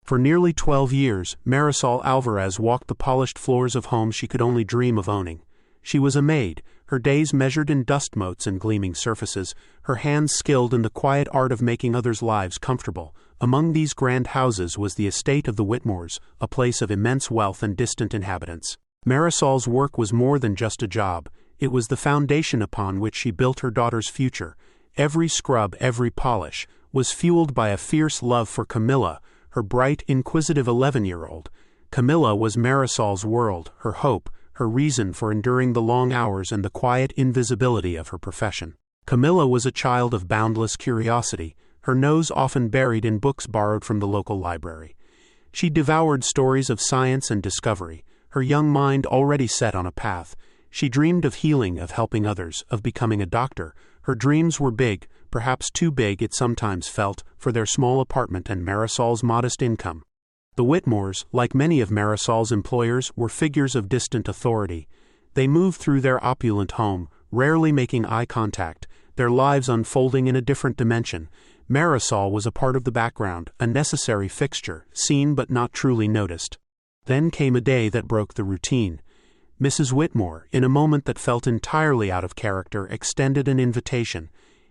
For nearly 12 years, Marisol Alvarez walked the polished floors of homes she could only dream of owning. She was a maid, her days measured in dust motes and gleaming surfaces, her hands skilled in the quiet art of making others' lives comfortable. Among these grand houses was the estate of the Whitmores, a place of immense wealth and distant inhabitants. Marisol's work was more than just a job. It was the foundation upon which she built her daughter's future. Every scrub, every polish, was fueled by a fierce love for Camila, her bright, inquisitive 11-year-old. Camila was Marisol's world, her hope, her reason for enduring the long hours and the quiet invisibility of her profession. Camila was a child of boundless curiosity, her nose often buried in books borrowed from the local library. She devoured stories of science and discovery, her young mind already set on a path. She dreamed of healing, of helping others, of becoming a doctor. Her dreams were big, perhaps too big it sometimes felt, for their small apartment and Marisol's modest income. The Whitmores, like many of Marisol's employers, were figures of distant authority. They moved through their opulent home, rarely making eye contact, their lives unfolding in a different dimension. Marisol was a part of the background, a necessary fixture, seen but not truly noticed. Then came a day that broke the routine. Mrs. Whitmore, in a moment that felt entirely out of character, extended an invitation.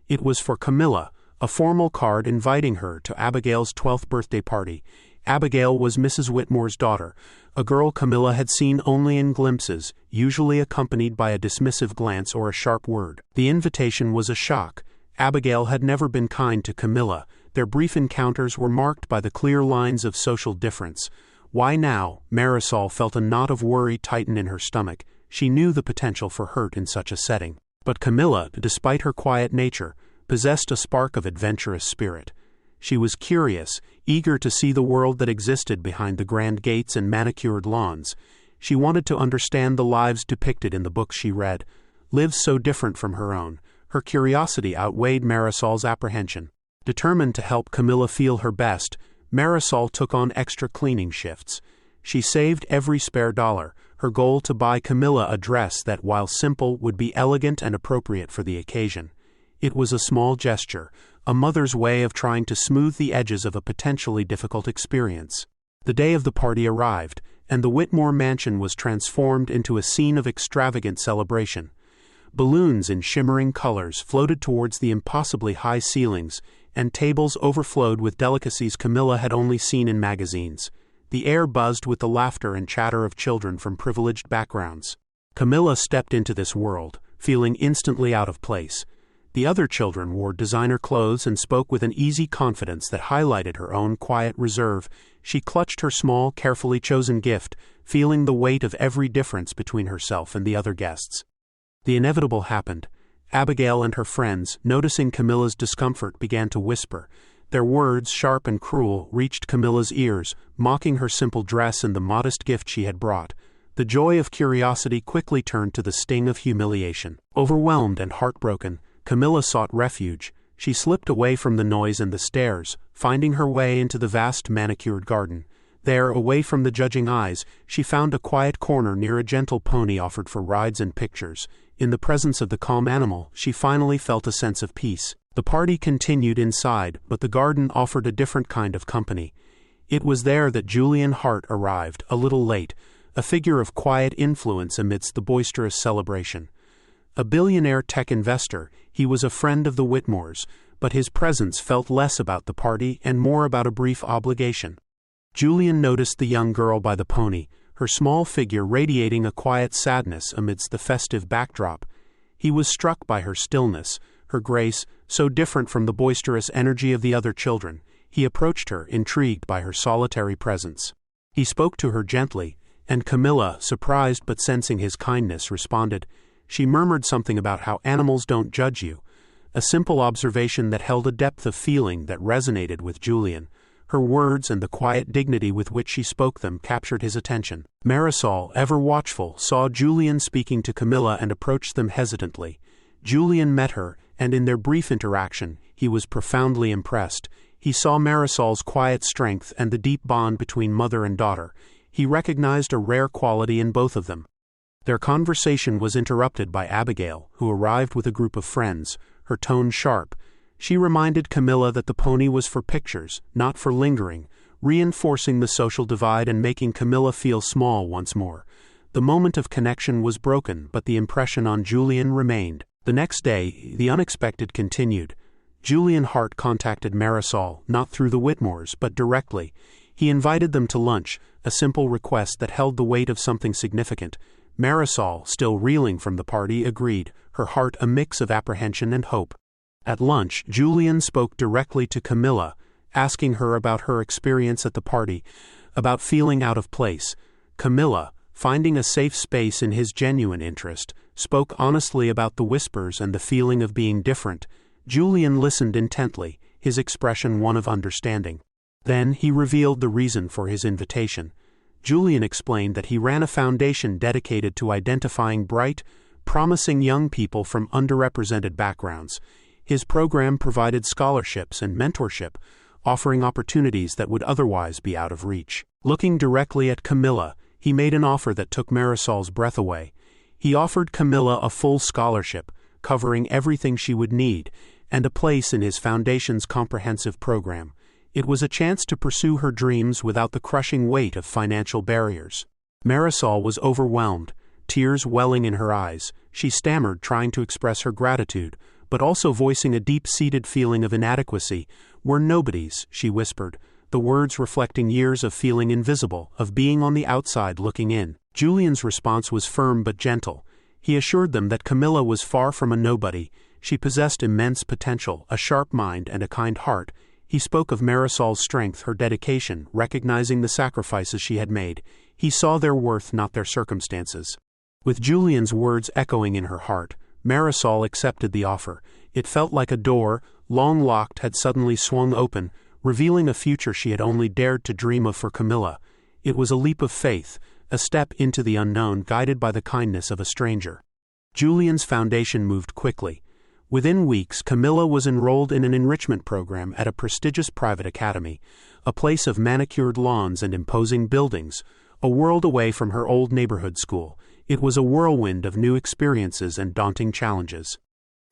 It was for Camila, a formal card inviting her to Abigail's 12th birthday party. Abigail was Mrs. Whitmore's daughter, a girl Camila had seen only in glimpses, usually accompanied by a dismissive glance or a sharp word. The invitation was a shock. Abigail had never been kind to Camila. Their brief encounters were marked by the clear lines of social difference. Why now? Marisol felt a knot of worry tighten in her stomach. She knew the potential for hurt in such a setting. But Camila, despite her quiet nature, possessed a spark of adventurous spirit. She was curious, eager to see the world that existed behind the grand gates and manicured lawns. She wanted to understand the lives depicted in the books she read, lives so different from her own. Her curiosity outweighed Marisol's apprehension. Determined to help Camila feel her best, Marisol took on extra cleaning shifts. She saved every spare dollar, her goal to buy Camila a dress that, while simple, would be elegant and appropriate for the occasion. It was a small gesture, a mother's way of trying to smooth the edges of a potentially difficult experience. The day of the party arrived, and the Whitmore mansion was transformed into a scene of extravagant celebration. Balloons in shimmering colors floated towards the impossibly high ceilings, and tables overflowed with delicacies Camila had only seen in magazines. The air buzzed with the laughter and chatter of children from privileged backgrounds. Camila stepped into this world, feeling instantly out of place. The other children wore designer clothes and spoke with an easy confidence that highlighted her own quiet reserve. She clutched her small, carefully chosen gift, feeling the weight of every difference between herself and the other guests. The inevitable happened. Abigail and her friends, noticing Camila's discomfort, began to whisper. Their words, sharp and cruel, reached Camila's ears, mocking her simple dress and the modest gift she had brought. The joy of curiosity quickly turned to the sting of humiliation. Overwhelmed and heartbroken, Camila sought refuge. She slipped away from the noise and the stares, finding her way into the vast manicured garden. There, away from the judging eyes, she found a quiet corner near a gentle pony offered for rides and pictures. In the presence of the calm animal, she finally felt a sense of peace. The party continued inside, but the garden offered a different kind of company. It was there that Julian Hart arrived, a little late, a figure of quiet influence amidst the boisterous celebration. A billionaire tech investor, he was a friend of the Whitmores, but his presence felt less about the party and more about a brief obligation. Julian noticed the young girl by the pony, her small figure radiating a quiet sadness amidst the festive backdrop. He was struck by her stillness, her grace, so different from the boisterous energy of the other children. He approached her, intrigued by her solitary presence. He spoke to her gently, and Camila, surprised but sensing his kindness, responded. She murmured something about how animals don't judge you, a simple observation that held a depth of feeling that resonated with Julian. Her words and the quiet dignity with which she spoke them captured his attention. Marisol, ever watchful, saw Julian speaking to Camila and approached them hesitantly. Julian met her, and in their brief interaction, he was profoundly impressed. He saw Marisol's quiet strength and the deep bond between mother and daughter. He recognized a rare quality in both of them. Their conversation was interrupted by Abigail, who arrived with a group of friends, her tone sharp. She reminded Camila that the pony was for pictures, not for lingering, reinforcing the social divide and making Camila feel small once more. The moment of connection was broken, but the impression on Julian remained. The next day, the unexpected continued. Julian Hart contacted Marisol, not through the Whitmores, but directly. He invited them to lunch, a simple request that held the weight of something significant. Marisol, still reeling from the party, agreed, her heart a mix of apprehension and hope. At lunch, Julian spoke directly to Camila, asking her about her experience at the party, about feeling out of place. Camila, finding a safe space in his genuine interest, spoke honestly about the whispers and the feeling of being different. Julian listened intently, his expression one of understanding. Then he revealed the reason for his invitation. Julian explained that he ran a foundation dedicated to identifying bright, promising young people from underrepresented backgrounds. His program provided scholarships and mentorship, offering opportunities that would otherwise be out of reach. Looking directly at Camila, he made an offer that took Marisol's breath away. He offered Camila a full scholarship, covering everything she would need, and a place in his foundation's comprehensive program. It was a chance to pursue her dreams without the crushing weight of financial barriers. Marisol was overwhelmed, tears welling in her eyes. She stammered, trying to express her gratitude, but also voicing a deep-seated feeling of inadequacy. "We're nobodies," she whispered, the words reflecting years of feeling invisible, of being on the outside looking in. Julian's response was firm but gentle. He assured them that Camila was far from a nobody. She possessed immense potential, a sharp mind, and a kind heart. He spoke of Marisol's strength, her dedication, recognizing the sacrifices she had made. He saw their worth, not their circumstances. With Julian's words echoing in her heart, Marisol accepted the offer. It felt like a door, long locked, had suddenly swung open, revealing a future she had only dared to dream of for Camila. It was a leap of faith, a step into the unknown, guided by the kindness of a stranger. Julian's foundation moved quickly. Within weeks, Camila was enrolled in an enrichment program at a prestigious private academy, a place of manicured lawns and imposing buildings, a world away from her old neighborhood school. It was a whirlwind of new experiences and daunting challenges.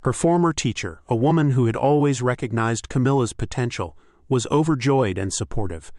Her former teacher, a woman who had always recognized Camila's potential, was overjoyed and supportive.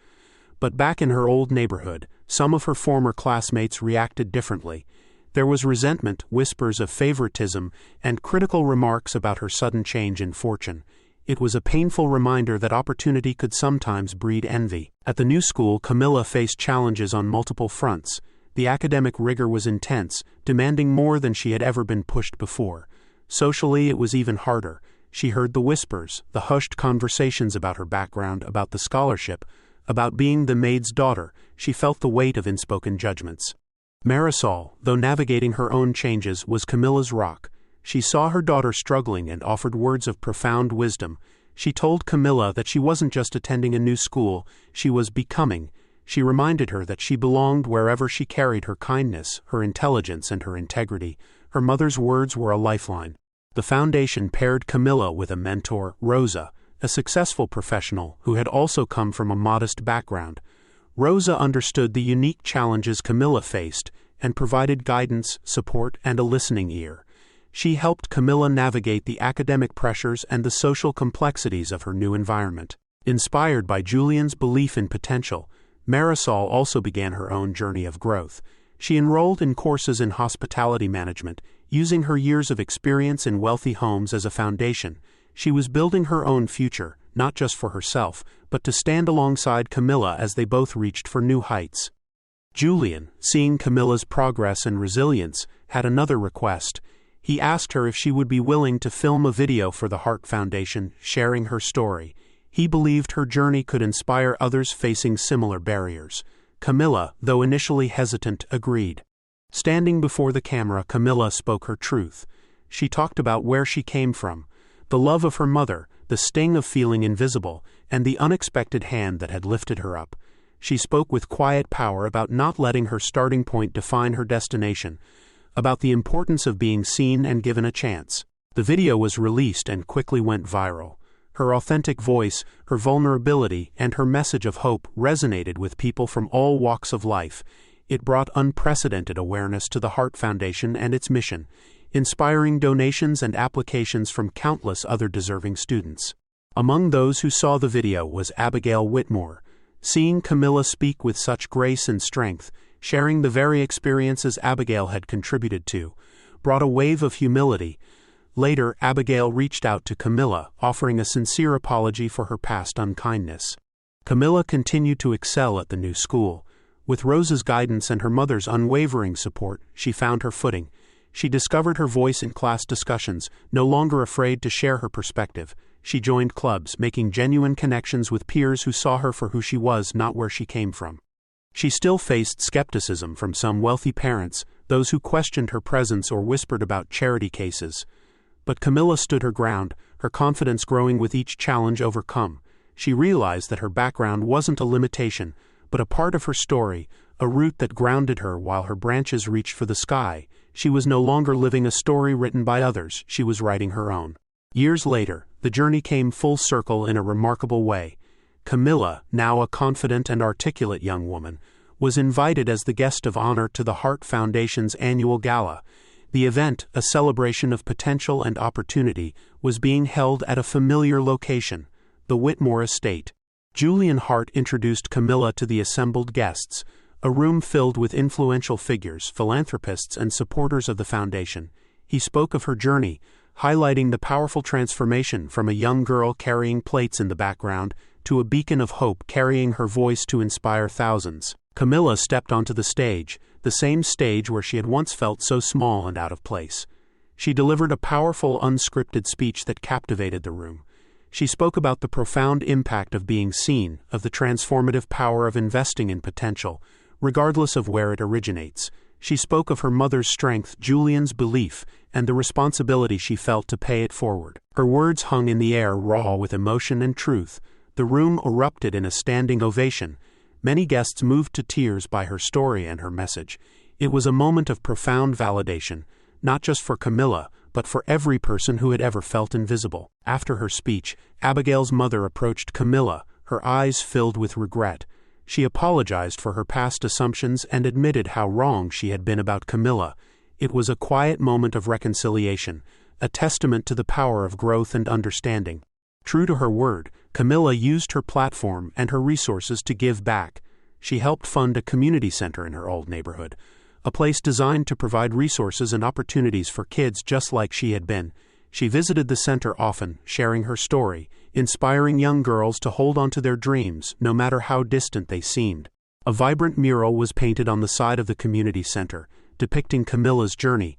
But back in her old neighborhood, some of her former classmates reacted differently. There was resentment, whispers of favoritism, and critical remarks about her sudden change in fortune. It was a painful reminder that opportunity could sometimes breed envy. At the new school, Camila faced challenges on multiple fronts. The academic rigor was intense, demanding more than she had ever been pushed before. Socially, it was even harder. She heard the whispers, the hushed conversations about her background, about the scholarship, about being the maid's daughter. She felt the weight of unspoken judgments. Marisol, though navigating her own changes, was Camila's rock. She saw her daughter struggling and offered words of profound wisdom. She told Camila that she wasn't just attending a new school, she was becoming. She reminded her that she belonged wherever she carried her kindness, her intelligence, and her integrity. Her mother's words were a lifeline. The foundation paired Camila with a mentor, Rosa, a successful professional who had also come from a modest background. Rosa understood the unique challenges Camila faced and provided guidance, support, and a listening ear. She helped Camila navigate the academic pressures and the social complexities of her new environment. Inspired by Julian's belief in potential, Marisol also began her own journey of growth. She enrolled in courses in hospitality management, using her years of experience in wealthy homes as a foundation. She was building her own future, not just for herself, but to stand alongside Camila as they both reached for new heights. Julian, seeing Camila's progress and resilience, had another request. He asked her if she would be willing to film a video for the Hart Foundation, sharing her story. He believed her journey could inspire others facing similar barriers. Camila, though initially hesitant, agreed. Standing before the camera, Camila spoke her truth. She talked about where she came from, the love of her mother, the sting of feeling invisible, and the unexpected hand that had lifted her up. She spoke with quiet power about not letting her starting point define her destination, about the importance of being seen and given a chance. The video was released and quickly went viral. Her authentic voice, her vulnerability, and her message of hope resonated with people from all walks of life. It brought unprecedented awareness to the Hart Foundation and its mission, inspiring donations and applications from countless other deserving students. Among those who saw the video was Abigail Whitmore. Seeing Camila speak with such grace and strength, sharing the very experiences Abigail had contributed to, brought a wave of humility. Later, Abigail reached out to Camila, offering a sincere apology for her past unkindness. Camila continued to excel at the new school. With Rose's guidance and her mother's unwavering support, she found her footing. She discovered her voice in class discussions, no longer afraid to share her perspective. She joined clubs, making genuine connections with peers who saw her for who she was, not where she came from. She still faced skepticism from some wealthy parents, those who questioned her presence or whispered about charity cases. But Camila stood her ground, her confidence growing with each challenge overcome. She realized that her background wasn't a limitation, but a part of her story, a root that grounded her while her branches reached for the sky. She was no longer living a story written by others, she was writing her own. Years later, the journey came full circle in a remarkable way. Camila, now a confident and articulate young woman, was invited as the guest of honor to the Heart Foundation's annual gala. The event, a celebration of potential and opportunity, was being held at a familiar location, the Whitmore estate. Julian Hart introduced Camila to the assembled guests, a room filled with influential figures, philanthropists, and supporters of the foundation. He spoke of her journey, highlighting the powerful transformation from a young girl carrying plates in the background to a beacon of hope carrying her voice to inspire thousands. Camila stepped onto the stage, the same stage where she had once felt so small and out of place. She delivered a powerful, unscripted speech that captivated the room. She spoke about the profound impact of being seen, of the transformative power of investing in potential, regardless of where it originates. She spoke of her mother's strength, Julian's belief, and the responsibility she felt to pay it forward. Her words hung in the air, raw with emotion and truth. The room erupted in a standing ovation. Many guests moved to tears by her story and her message. It was a moment of profound validation, not just for Camila, but for every person who had ever felt invisible. After her speech, Abigail's mother approached Camila, her eyes filled with regret. She apologized for her past assumptions and admitted how wrong she had been about Camila. It was a quiet moment of reconciliation, a testament to the power of growth and understanding. True to her word, Camila used her platform and her resources to give back. She helped fund a community center in her old neighborhood, a place designed to provide resources and opportunities for kids just like she had been. She visited the center often, sharing her story, inspiring young girls to hold on to their dreams, no matter how distant they seemed. A vibrant mural was painted on the side of the community center, depicting Camila's journey,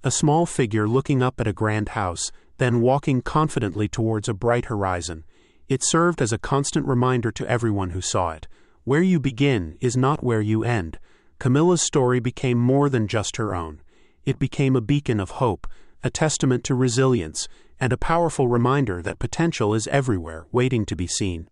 a small figure looking up at a grand house, then walking confidently towards a bright horizon. It served as a constant reminder to everyone who saw it. Where you begin is not where you end. Camila's story became more than just her own. It became a beacon of hope, a testament to resilience, and a powerful reminder that potential is everywhere, waiting to be seen.